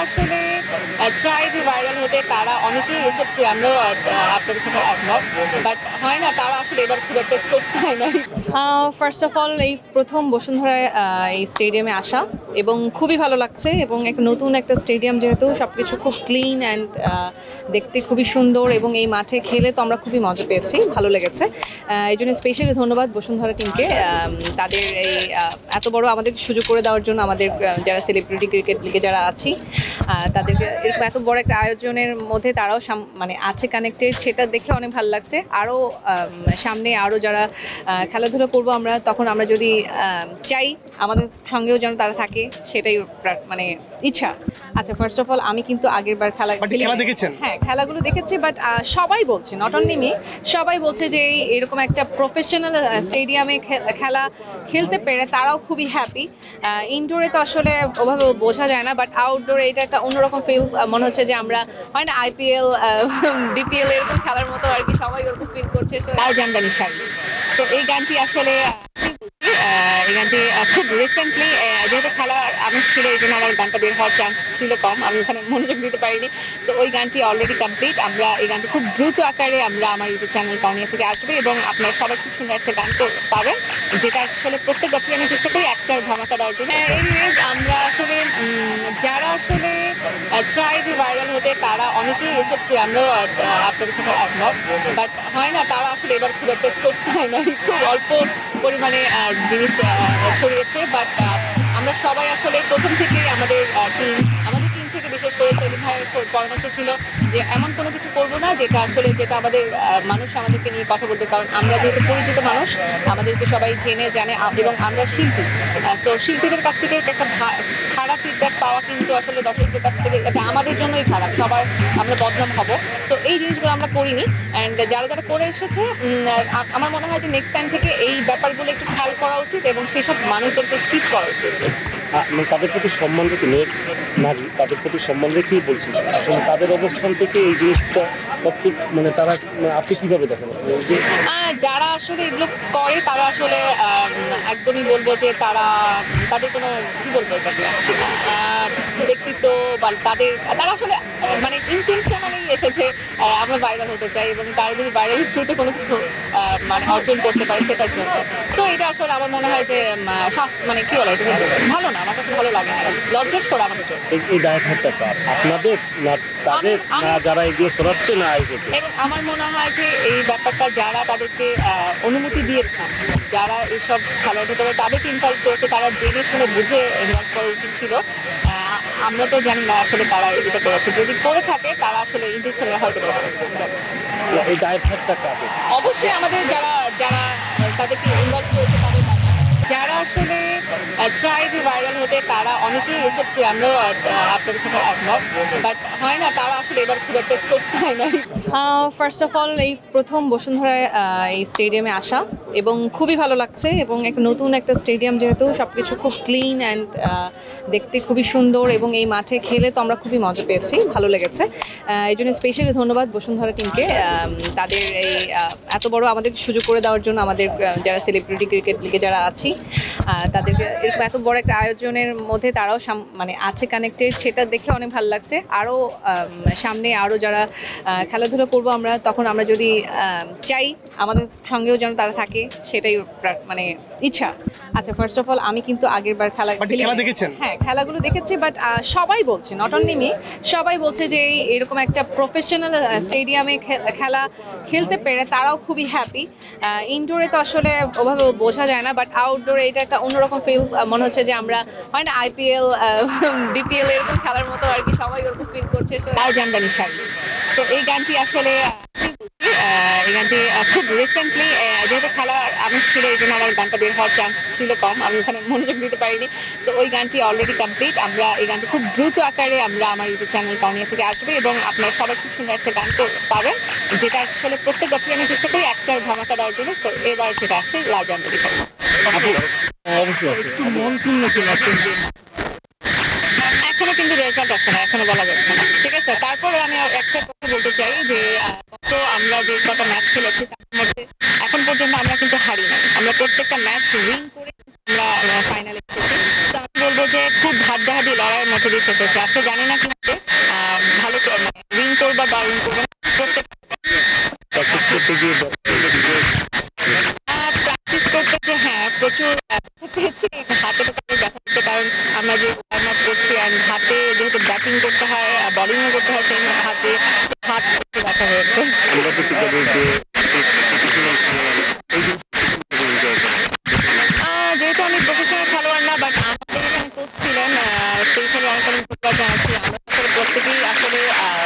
আসলে চাই যে ভাইরাল হতে তারা অনেকেই এসেছে, আমরাও আপনাদের সাথে একমত, বাট হয় না, তারা আসলে এবার খুব একটা স্কোপ পায় না। ফার্স্ট অফ অল এই প্রথম বসুন্ধরায় এই স্টেডিয়ামে আসা এবং খুবই ভালো লাগছে এবং একটা নতুন একটা স্টেডিয়াম যেহেতু সবকিছু খুব ক্লিন অ্যান্ড দেখতে খুবই সুন্দর এবং এই মাঠে খেলে তো আমরা খুবই মজা পেয়েছি, ভালো লেগেছে। এই জন্য স্পেশালি ধন্যবাদ বসুন্ধরা টিমকে, তাদের এই এত বড় আমাদের সুযোগ করে দেওয়ার জন্য। আমাদের যারা সেলিব্রিটি ক্রিকেট লিগে যারা আছি তাদেরকে এরকম এত বড় একটা আয়োজনের মধ্যে তারাও মানে আছে কানেক্টেড, সেটা দেখে অনেক ভালো লাগছে। আরও সামনে আরও যারা খেলাধুলা করবো আমরা, তখন আমরা যদি চাই আমাদের সঙ্গেও যেন তারা থাকে, সেটাই মানে ইচ্ছা। আচ্ছা, ফার্স্ট অফ অল আমি কিন্তু আগের বার খেলা দেখেছেন? হ্যাঁ, খেলাগুলো দেখেছি, বাট সবাই বলছে, নট অনলি মি, সবাই বলছে যে এরকম একটা প্রফেশনাল স্টেডিয়ামে খেলা খেলতে পেরে তারাও খুবই হ্যাপি। ইনডোরে তো আসলে ওভাবে বোঝা যায় না, বাট আউটডোরে এটা একটা অন্যরকম ফিল। মনে হচ্ছে যে আমরা হয় না আইপিএল বিপিএল এরকম খেলার মতো আর কি, সবাই ওরকম ফিল করছে। আর জানবানি শাড়ি, তো এই গানটি আসলে এই গানটি খুব রিসেন্টলি, যেহেতু খেলার আমেজ ছিল এই জন্য আমার গানটা বের হওয়ার চান্স ছিল কম, আমি ওখানে মনোযোগ দিতে পারিনি। সো ওই গানটি অলরেডি কমপ্লিট। আমরা এই গানটি খুব দ্রুত আকারে আমরা আমার ইউটিউব চ্যানেল কাউনিয়া থেকে আসবে এবং আপনারা সবাই খুব সুন্দর একটা গান পাবেন, যেটা আসলে প্রত্যেক বছর আমি চেষ্টা করি একটা ধামাকা দেওয়ার জন্য। এনিওয়েজ, আমরা আসলে যারা আসলে চাই যে ভাইরাল হতে তারা অনেকেই এসেছে, আমরাও আপনাদের সাথে একমত, বাট হয় না, তারা আসলে এবার খুব একটা স্কোপ পায় না, খুব অল্প পরিমাণে জিনিস ছড়িয়েছে। বাট আমরা সবাই আসলে প্রথম থেকেই আমাদের টিম থেকে বিশেষ করে সেলিম ভাইয়ের পরামর্শ ছিল যে এমন কোনো কিছু করবো না যেটা আমাদের মানুষ আমাদেরকে নিয়ে কথা বলবে, কারণ আমরা যেহেতু পরিচিত মানুষ, আমাদেরকে সবাই জেনে জানে এবং আমরা শিল্পী। সো শিল্পীদের কাছ থেকে একটা খারাপ ফিডব্যাক পাওয়া কিন্তু আসলে দর্শকদের কাছ থেকে এটা আমাদের জন্যই খারাপ, সবার আমরা বদনাম হব। সো এই জিনিসগুলো আমরা করিনি, অ্যান্ড যারা যারা করে এসেছে আমার মনে হয় যে নেক্সট টাইম থেকে এই ব্যাপারগুলো একটু খেয়াল করা উচিত এবং সেসব মানুষদেরকে স্কিপ করা উচিত। তাদের প্রতি সম্মান রেখে, নারী তাদের প্রতি সম্মান রেখেই বলছি, আসলে তাদের অবস্থান থেকে এই জিনিসটা মানে তারা, আপনি কিভাবে দেখেন? যারা আসলে এগুলো করে তারা আসলে একদমই বলবো যে তাদের কোনো কি বলবো এটাকে ব্যক্তিত্ব বা তারা আসলে মানে ইন্টেনশনালি এসেছে আমরা ভাইরাল হতে চাই এবং তারা যদি ভাইরাল থ্রুতে কোনো কিছু মানে অর্জন করতে পারে সেটার জন্য। সো এটা আসলে আমার মনে হয় যে মানে কি বলে, এটা ভালো না, আমার কাছে ভালো লাগে না, লজ্জাস করা আমাদের জন্য। এই দায়ভারটা আপনাদের না তাদের, না যারা এগিয়ে ছড়াচ্ছে না? এবং আমার মনে হয় যে এই ব্যাপারটা যারা তাদেরকে অনুমতি দিয়েছে, যারা এইসব খেলার ভেতরে তাদেরকে ইনভলভ করেছে, তারা জেনে শুনে বুঝে ইনভলভ করা উচিত ছিল। আমরা তো জানি না আসলে তারা এটা করেছে, যদি করে থাকে তারা আসলে ইন্টেনশনালি হয়তো করেছে। এই দায়ভারটা কাদের? অবশ্যই আমাদের যারা যারা তাদেরকে ইনভলভ করেছে তাদের, যারা আসলে চাই যে ভাইরাল হতে তারা অনেকেই এসেছে, আমরাও আপনাদের সাথে একমত, বাট হয় না, তারা আসলে এবার খুব একটা স্কোপ পায় না। ফার্স্ট অফ অল এই প্রথম বসুন্ধরায় এই স্টেডিয়ামে আসা এবং খুবই ভালো লাগছে এবং একটা নতুন একটা স্টেডিয়াম যেহেতু সবকিছু খুব ক্লিন অ্যান্ড দেখতে খুবই সুন্দর এবং এই মাঠে খেলে তো আমরা খুবই মজা পেয়েছি, ভালো লেগেছে। এই জন্য স্পেশালি ধন্যবাদ বসুন্ধরা টিমকে, তাদের এই এত বড় আমাদের সুযোগ করে দেওয়ার জন্য। আমাদের যারা সেলিব্রিটি ক্রিকেট লিগে যারা আছি তাদেরকে এরকম এত বড় একটা আয়োজনের মধ্যে তারাও মানে আছে কানেক্টেড, সেটা দেখে অনেক ভালো লাগছে। আরও সামনে আরও যারা খেলাধুলা করবো আমরা, তখন আমরা যদি চাই আমাদের সঙ্গেও যেন তারা থাকে, সেটাই মানে ইচ্ছা। আচ্ছা, ফার্স্ট অফ অল আমি কিন্তু আগের বার খেলা দেখেছেন? হ্যাঁ, খেলাগুলো দেখেছি, বাট সবাই বলছে, নট অনলি মি, সবাই বলছে যে এরকম একটা প্রফেশনাল স্টেডিয়ামে খেলা খেলতে পেরে তারাও খুবই হ্যাপি। ইনডোরে তো আসলে ওভাবে বোঝা যায় না, বাট আউটডোরে এটা একটা অন্যরকম ফিল। মনে হচ্ছে যে আমরা হয় না আইপিএল বিপিএল এরকম খেলার মতো আর কি, সবাই ওরকম ফিল করছে। আর জানবানি শাড়ি, তো এই গানটি আসলে এই গানটি খুব রিসেন্টলি, যেহেতু খেলার আমেজ ছিল এই জন্য আমার গানটা বের হওয়ার চান্স ছিল কম, আমি ওখানে মনোযোগ দিতে পারিনি। সো ওই গানটি অলরেডি কমপ্লিট। আমরা এই গানটি খুব দ্রুত আকারে আমরা আমার ইউটিউব চ্যানেল কাউনিয়া থেকে আসবে এবং আপনারা সবাই খুব সুন্দর একটা গান পাবেন, যেটা আসলে প্রত্যেক বছর আমি চেষ্টা করি একটা ধামাকা দেওয়ার জন্য। তো এবার সেটা আসছে লাল জানবানি শাড়ি। একটু মন কিনে এখনো কিন্তু রেজাল্ট আসছে না, এখনো বলা যাচ্ছে না, ঠিক আছে। তারপরে আমি একটা কথা বলতে চাই যে তো আমরা যে কটা ম্যাচ খেলেছি তার মধ্যে এখন পর্যন্ত আমরা কিন্তু হারি নাই, আমরা প্রত্যেকটা ম্যাচ উইন করে আমরা ফাইনালে এসেছি। তো আমি বলবো যে খুব খুব হাড্ডাহাড্ডি লড়াইয়ের মধ্যে দিয়ে শেষ হয়েছে। আজকে জানি না কিভাবে ভালো উইন করবা বা উইন করবে না, করতে প্র্যাকটিস করতে গিয়ে প্র্যাকটিস করতে যে হ্যাঁ প্রচুর পেয়েছি, হাতে তো ব্যথা হচ্ছে, কারণ আমরা যে ওয়ার্ম আপ করছি আর হাতে যেহেতু ব্যাটিং করতে হয় বলিংও করতে হয়, সেই হাতে হাত ব্যথা হয়েছে। আমরা দেখতে পারি যে এই যে